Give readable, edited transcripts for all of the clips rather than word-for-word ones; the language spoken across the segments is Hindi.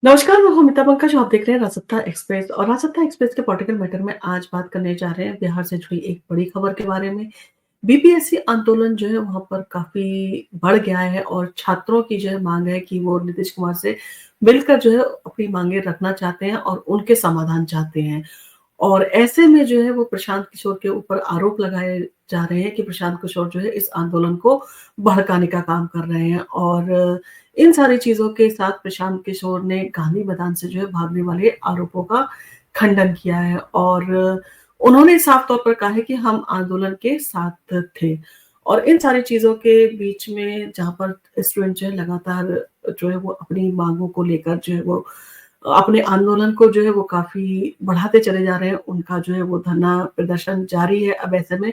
नमस्कार, मैं हूँ अमिता पंकज। आप देख रहे हैं राजसत्ता एक्सप्रेस और राजसत्ता एक्सप्रेस के पॉलिटिकल मैटर में आज बात करने जा रहे हैं बिहार से जुड़ी एक बड़ी खबर के बारे में। बीपीएससी आंदोलन जो है वहाँ पर काफ़ी बढ़ गया है और छात्रों की जो है माँग है कि वो नीतीश कुमार से मिलकर जो है अपनी माँगें रखना चाहते हैं और उनके समाधान चाहते हैं। और ऐसे में जो है वो प्रशांत किशोर के ऊपर आरोप लगाए जा रहे हैं कि प्रशांत किशोर जो है इस आंदोलन को भड़काने का काम कर रहे हैं और इन सारी चीज़ों के साथ प्रशांत किशोर ने गांधी मैदान से जो है भागने वाले आरोपों का खंडन किया है और उन्होंने साफ तौर पर कहा है कि हम आंदोलन के साथ थे। और इन सारी चीज़ों के बीच में जहाँ पर स्टूडेंट जो है लगातार जो है वो अपनी माँगों को लेकर जो है वो अपने आंदोलन को जो है वो काफ़ी बढ़ाते चले जा रहे हैं। उनका जो है वो धरना प्रदर्शन जारी है। अब ऐसे में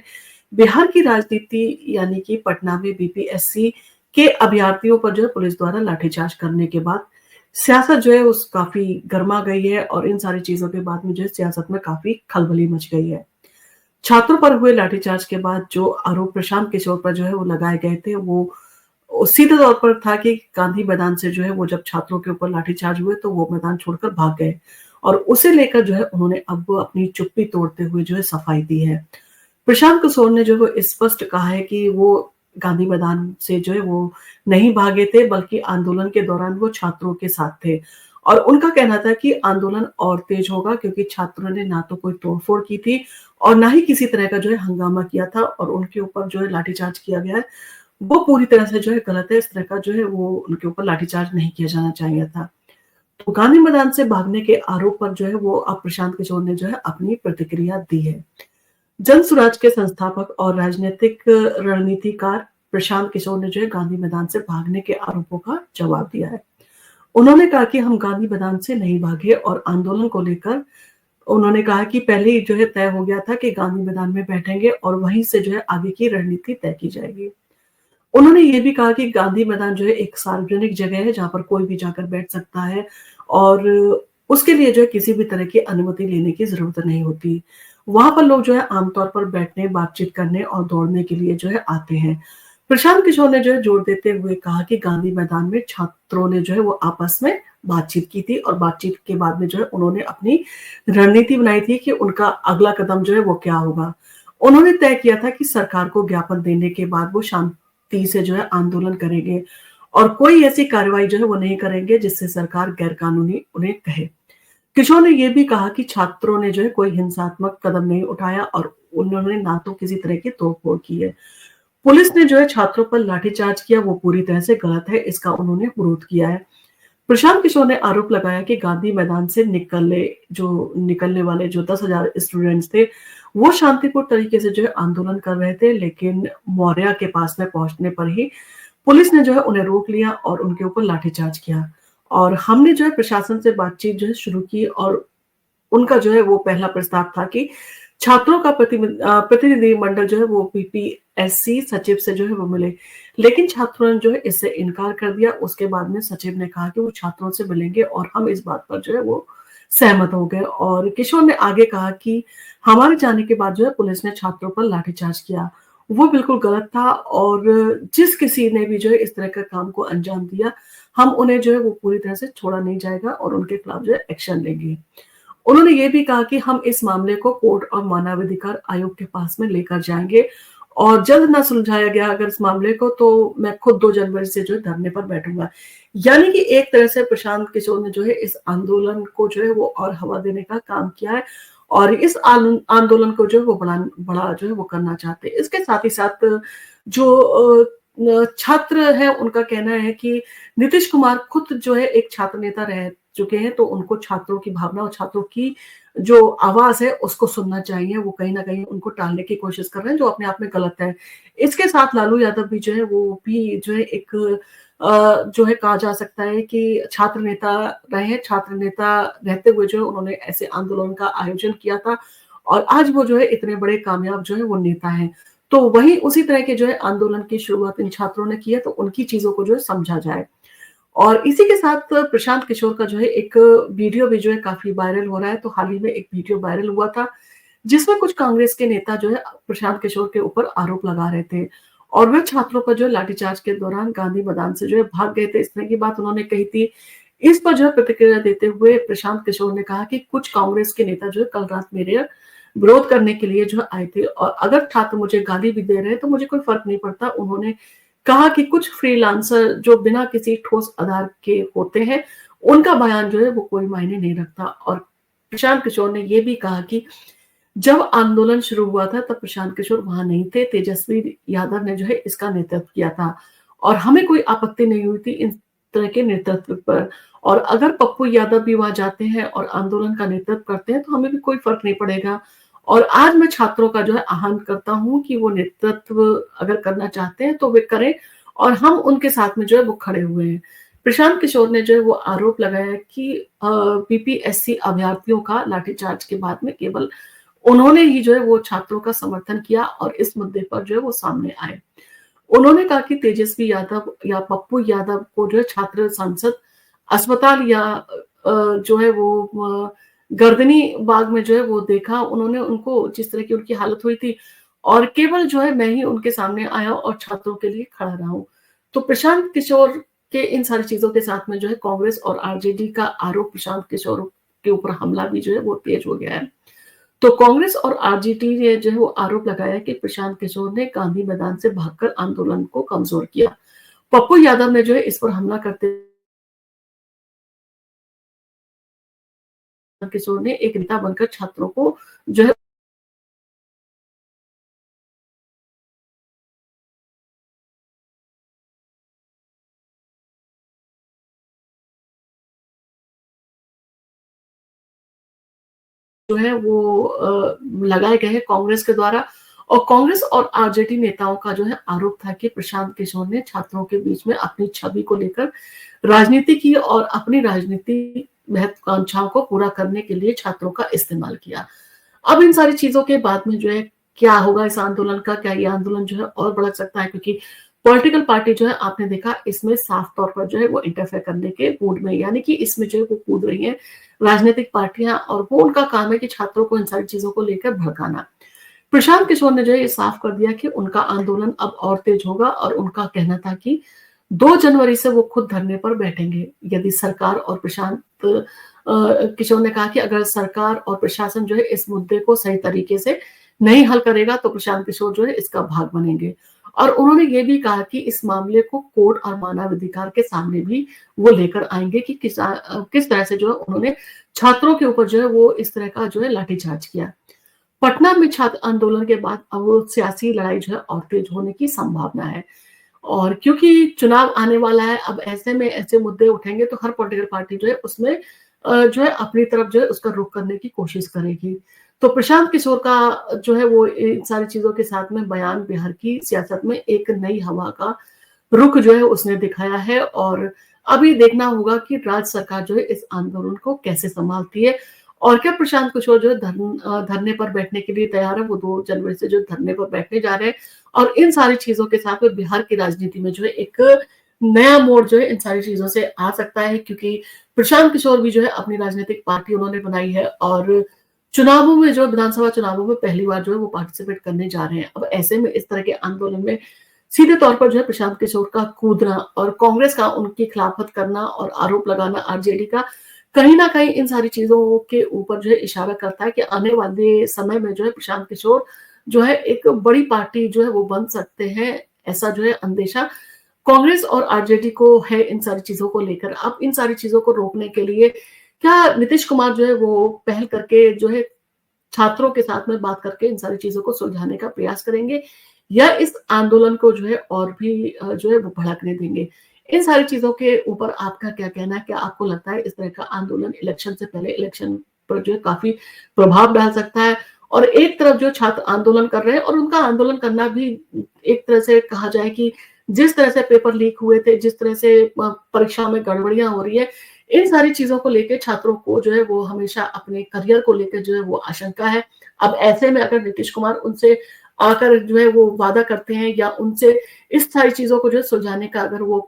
बिहार की राजनीति यानी कि पटना में बीपीएससी के अभ्यर्थियों पर जो है पुलिस द्वारा लाठीचार्ज करने के बाद सियासत जो है उस काफ़ी गरमा गई है और इन सारी चीज़ों के बाद में जो है सियासत में काफ़ी खलबली मच गई है। छात्रों पर हुए लाठीचार्ज के बाद जो आरोप प्रशांत किशोर पर जो है वो लगाए गए थे वो सीधे तौर पर था कि गांधी मैदान से जो है वो जब छात्रों के ऊपर लाठीचार्ज हुए तो वो मैदान छोड़कर भाग गए और उसे लेकर जो है उन्होंने अब अपनी चुप्पी तोड़ते हुए जो है सफाई दी है। प्रशांत किशोर ने जो है स्पष्ट कहा है कि वो गांधी मैदान से जो है वो नहीं भागे थे बल्कि आंदोलन के दौरान वो छात्रों के साथ थे और उनका कहना था कि आंदोलन और तेज होगा क्योंकि छात्रों ने ना तो कोई तोड़फोड़ की थी और ना ही किसी तरह का जो है हंगामा किया था और उनके ऊपर जो है लाठीचार्ज किया गया है वो पूरी तरह से जो है गलत है। इस तरह का जो है वो उनके ऊपर लाठीचार्ज नहीं किया जाना चाहिए था। तो गांधी मैदान से भागने के आरोप पर जो है वो अब प्रशांत किशोर ने जो है अपनी प्रतिक्रिया दी है। जन सुराज के संस्थापक और राजनीतिक रणनीतिकार प्रशांत किशोर ने जो है गांधी मैदान से भागने के आरोपों का जवाब दिया है। उन्होंने कहा कि हम गांधी मैदान से नहीं भागे और आंदोलन को लेकर उन्होंने कहा कि पहले ही जो है तय हो गया था कि गांधी मैदान में बैठेंगे और वहीं से जो है आगे की रणनीति तय की जाएगी। उन्होंने ये भी कहा कि गांधी मैदान जो है एक सार्वजनिक जगह है जहाँ पर कोई भी जाकर बैठ सकता है और उसके लिए जो है किसी भी तरह की अनुमति लेने की ज़रूरत नहीं होती। वहाँ पर लोग जो है आमतौर पर बैठने, बातचीत करने और दौड़ने के लिए जो है आते हैं। प्रशांत किशोर ने जो है जोर देते हुए कहा कि गांधी मैदान में छात्रों ने जो है वो आपस में बातचीत की थी और बातचीत के बाद में जो है उन्होंने अपनी रणनीति बनाई थी कि उनका अगला कदम जो है वो क्या होगा। उन्होंने तय किया था कि सरकार को ज्ञापन देने के बाद वो शांति से जो है आंदोलन करेंगे और कोई ऐसी कार्रवाई जो है वो नहीं करेंगे जिससे सरकार गैर कानूनी उन्हें कहे। किशोर ने ये भी कहा कि छात्रों ने जो है कोई हिंसात्मक कदम नहीं उठाया और उन्होंने ना तो किसी तरह की तोड़फोड़ की है। पुलिस ने जो है छात्रों पर लाठीचार्ज किया वो पूरी तरह से गलत है, इसका उन्होंने विरोध किया है। प्रशांत किशोर ने आरोप लगाया कि गांधी मैदान से निकलने वाले जो 10,000 स्टूडेंट्स थे, वो शांतिपूर्ण तरीके से जो है आंदोलन कर रहे थे, लेकिन मौर्या के पास में पहुंचने पर ही पुलिस ने जो है उन्हें रोक लिया और उनके ऊपर लाठीचार्ज किया। और हमने जो है प्रशासन से बातचीत जो है शुरू की और उनका जो है वो पहला प्रस्ताव था कि छात्रों का प्रतिनिधिमंडल जो है वो पीपीएससी सचिव से जो है वो मिले। लेकिन छात्रों ने जो है इससे इनकार कर दिया। उसके बाद में सचिव ने कहा कि वो छात्रों से मिलेंगे और हम इस बात पर जो है वो सहमत हो गए और किशोर ने आगे कहा कि हमारे जाने के बाद जो है पुलिस ने छात्रों पर लाठीचार्ज किया। वो बिल्कुल गलत था और जिस किसी ने भी जो है इस तरह का काम को अंजाम दिया, हम उन्हें जो है वो पूरी तरह से छोड़ा नहीं जाएगा और उनके खिलाफ जो है एक्शन लेंगे। उन्होंने ये भी कहा कि हम इस मामले को कोर्ट और मानवाधिकार आयोग के पास में लेकर जाएँगे और जल्द ना सुलझाया गया अगर इस मामले को तो मैं खुद 2 जनवरी से जो है धरने पर बैठूँगा। यानी कि एक तरह से प्रशांत किशोर ने जो है इस आंदोलन को जो है वो और हवा देने का काम किया है और इस आंदोलन को जो है वो बड़ा जो है वो करना चाहते हैं। इसके साथ ही साथ जो छात्र हैं उनका कहना है कि नीतीश कुमार खुद जो है एक छात्र नेता रह चुके हैं, तो उनको छात्रों की भावना और छात्रों की जो आवाज़ है, उसको सुनना चाहिए। वो कहीं न कहीं उनको टालने की कोशिश कर रहे हैं, जो अपने आप में गलत है। इसके साथ लालू यादव भी जो है, वो भी जो है एक जो है कहा जा सकता है कि छात्र नेता रहे हैं। छात्र नेता रहते हुए जो है उन्होंने ऐसे आंदोलन का आयोजन किया था और आज वो जो है इतने बड़े कामयाब जो है वो नेता हैं। तो वहीं उसी तरह के जो है आंदोलन की शुरुआत इन छात्रों ने की है, तो उनकी चीज़ों को जो है समझा जाए। और इसी के साथ प्रशांत किशोर का जो है एक वीडियो भी जो है काफ़ी वायरल हो रहा है। तो हाल ही में एक वीडियो वायरल हुआ था, जिसमें कुछ कांग्रेस के नेता जो है प्रशांत किशोर के ऊपर आरोप लगा रहे थे और वह छात्रों पर जो है लाठीचार्ज के दौरान गांधी मैदान से जो है भाग गए थे। इस तरह की बात उन्होंने कही थी। इस पर जो है प्रतिक्रिया देते हुए प्रशांत किशोर ने कहा कि कुछ कांग्रेस के नेता जो है कल रात मेरे विरोध करने के लिए जो है आए थे और अगर छात्र मुझे गाली भी दे रहे हैं तो मुझे कोई फर्क नहीं पड़ता। उन्होंने कहा कि कुछ फ्रीलांसर जो बिना किसी ठोस आधार के होते हैं, उनका बयान जो है वो कोई मायने नहीं रखता। और प्रशांत किशोर ने ये भी कहा कि जब आंदोलन शुरू हुआ था तब प्रशांत किशोर वहां नहीं थे, तेजस्वी यादव ने जो है इसका नेतृत्व किया था और हमें कोई आपत्ति नहीं हुई थी इन तरह के नेतृत्व पर। और अगर पप्पू यादव भी वहां जाते हैं और आंदोलन का नेतृत्व करते हैं तो हमें भी कोई फर्क नहीं पड़ेगा। और आज मैं छात्रों का जो है आह्वान करता हूं कि वो नेतृत्व अगर करना चाहते हैं तो वे करें और हम उनके साथ में जो है वो खड़े हुए हैं। प्रशांत किशोर ने जो है वो आरोप लगाया कि बीपीएससी अभ्यर्थियों का लाठीचार्ज के बाद में केवल उन्होंने ही जो है वो छात्रों का समर्थन किया और इस मुद्दे पर जो है वो सामने आए। उन्होंने कहा कि तेजस्वी यादव या पप्पू यादव को जो है छात्र संसद अस्पताल या जो है वो गर्दनी बाग में जो है वो देखा। उन्होंने उनको जिस तरह की उनकी हालत हुई थी और केवल जो है मैं ही उनके सामने आया और छात्रों के लिए खड़ा रहा हूं। तो प्रशांत किशोर के इन सारी चीजों के साथ में जो है कांग्रेस और आरजेडी का आरोप प्रशांत किशोर के ऊपर हमला भी जो है वो तेज हो गया है। तो कांग्रेस और आरजेडी ने जो है वो आरोप लगाया कि प्रशांत किशोर ने गांधी मैदान से भागकर आंदोलन को कमजोर किया। पप्पू यादव ने जो है इस पर हमला करते किशोर ने एक नेता बनकर छात्रों को जो है लगाए गए हैं कांग्रेस के द्वारा। और कांग्रेस और आरजेडी नेताओं का जो है आरोप था कि प्रशांत किशोर ने छात्रों के बीच में अपनी छवि को लेकर राजनीति की और अपनी राजनीति महत्वाकांक्षाओं को पूरा करने के लिए छात्रों का इस्तेमाल किया। अब इन सारी चीजों के बाद में जो है क्या होगा इस आंदोलन का, क्या ये आंदोलन जो है और भड़क सकता है, क्योंकि पॉलिटिकल पार्टी जो है आपने देखा इसमें साफ तौर पर जो है वो इंटरफेयर करने के मूड में, यानी कि इसमें जो है वो कूद रही है राजनीतिक पार्टियां और वो उनका काम है कि छात्रों को इन सारी चीजों को लेकर भड़काना। प्रशांत किशोर ने जो है ये साफ कर दिया कि उनका आंदोलन अब और तेज होगा और उनका कहना था कि 2 जनवरी से वो खुद धरने पर बैठेंगे यदि सरकार और प्रशांत किशोर ने कहा कि अगर सरकार और प्रशासन जो है इस मुद्दे को सही तरीके से नहीं हल करेगा तो प्रशांत किशोर जो है इसका भाग बनेंगे। और उन्होंने ये भी कहा कि इस मामले को कोर्ट और मानवाधिकार के सामने भी वो लेकर आएंगे कि किस तरह से जो है उन्होंने छात्रों के ऊपर जो है वो इस तरह का जो है लाठीचार्ज किया। पटना में छात्र आंदोलन के बाद अब सियासी लड़ाई जो है और तेज होने की संभावना है। और क्योंकि चुनाव आने वाला है, अब ऐसे में ऐसे मुद्दे उठेंगे तो हर पॉलिटिकल पार्टी जो है उसमें जो है अपनी तरफ जो है उसका रुख करने की कोशिश करेगी। तो प्रशांत किशोर का जो है वो इन सारी चीजों के साथ में बयान बिहार की सियासत में एक नई हवा का रुख जो है उसने दिखाया है। और अभी देखना होगा कि राज्य सरकार जो है इस आंदोलन को कैसे संभालती है और क्या प्रशांत किशोर जो है धरने पर बैठने के लिए तैयार है। वो 2 जनवरी से जो धरने पर बैठने जा रहे हैं और इन सारी चीजों के साथ में बिहार की राजनीति में जो है एक नया मोड़ जो है इन सारी चीजों से आ सकता है, क्योंकि प्रशांत किशोर भी जो है अपनी राजनीतिक पार्टी उन्होंने बनाई है और चुनावों में जो विधानसभा चुनावों में पहली बार जो है वो पार्टिसिपेट करने जा रहे हैं। अब ऐसे में इस तरह के आंदोलन में सीधे तौर पर जो है प्रशांत किशोर का कूदना और कांग्रेस का उनकी खिलाफत करना और आरोप लगाना आरजेडी का कहीं ना कहीं इन सारी चीजों के ऊपर जो है इशारा करता है कि आने वाले समय में जो है प्रशांत किशोर जो है एक बड़ी पार्टी जो है वो बन सकते हैं। ऐसा जो है अंदेशा कांग्रेस और आरजेडी को है इन सारी चीजों को लेकर। अब इन सारी चीजों को रोकने के लिए क्या नीतीश कुमार जो है वो पहल करके जो है छात्रों के साथ में बात करके इन सारी चीजों को सुलझाने का प्रयास करेंगे या इस आंदोलन को जो है और भी जो है वो भड़कने देंगे। इन सारी चीजों के ऊपर आपका क्या कहना है? क्या आपको लगता है इस तरह का आंदोलन इलेक्शन से पहले इलेक्शन पर जो है काफी प्रभाव डाल सकता है? और एक तरफ जो छात्र आंदोलन कर रहे हैं और उनका आंदोलन करना भी एक तरह से कहा जाए कि जिस तरह से पेपर लीक हुए थे, जिस तरह से परीक्षा में गड़बड़ियां हो रही है, इन सारी चीजों को लेके छात्रों को जो है वो हमेशा अपने करियर को लेकर जो है वो आशंका है। अब ऐसे में अगर नीतीश कुमार उनसे आकर जो है वो वादा करते हैं या उनसे इस सारी चीजों को जो है सुलझाने का अगर वो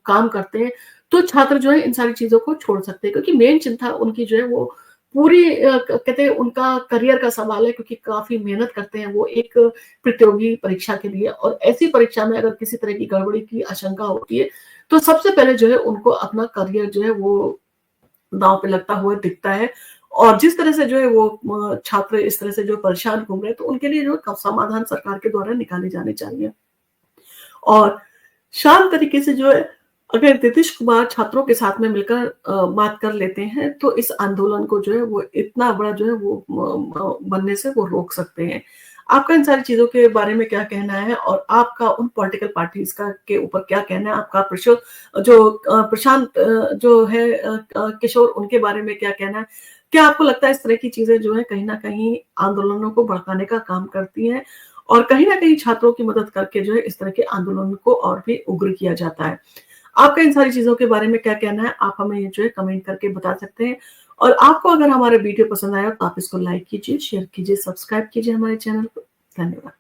काम करते हैं तो छात्र जो है इन सारी चीजों को छोड़ सकते हैं, क्योंकि मेन चिंता उनकी जो है वो पूरी कहते हैं उनका करियर का सवाल है, क्योंकि काफी मेहनत करते हैं वो एक प्रतियोगी परीक्षा के लिए। और ऐसी परीक्षा में अगर किसी तरह की गड़बड़ी की आशंका होती है तो सबसे पहले जो है उनको अपना करियर जो है वो दांव पे लगता हुआ दिखता है। और जिस तरह से जो है वो छात्र इस तरह से जो परेशान घूम रहे हैं, तो उनके लिए जो है समाधान सरकार के द्वारा निकाले जाने चाहिए। और शांत तरीके से जो है, अगर नीतीश कुमार छात्रों के साथ में मिलकर बात कर लेते हैं, तो इस आंदोलन को जो है वो इतना बड़ा जो है वो बनने से वो रोक सकते हैं। आपका इन सारी चीज़ों के बारे में क्या कहना है? और आपका उन पॉलिटिकल पार्टीज़ का के ऊपर क्या कहना है? आपका प्रशांत जो है किशोर, उनके बारे में क्या कहना है? क्या आपको लगता है इस तरह की चीज़ें जो है कहीं न कहीं आंदोलनों को भड़काने का काम करती हैं? और कहीं न कहीं छात्रों की मदद करके जो है इस तरह के आंदोलन को और भी उग्र किया जाता है। आपका इन सारी चीज़ों के बारे में क्या कहना है? आप हमें ये जो है कमेंट करके बता सकते हैं। और आपको अगर हमारा वीडियो पसंद आया तो आप इसको लाइक कीजिए, शेयर कीजिए, सब्सक्राइब कीजिए हमारे चैनल को। धन्यवाद।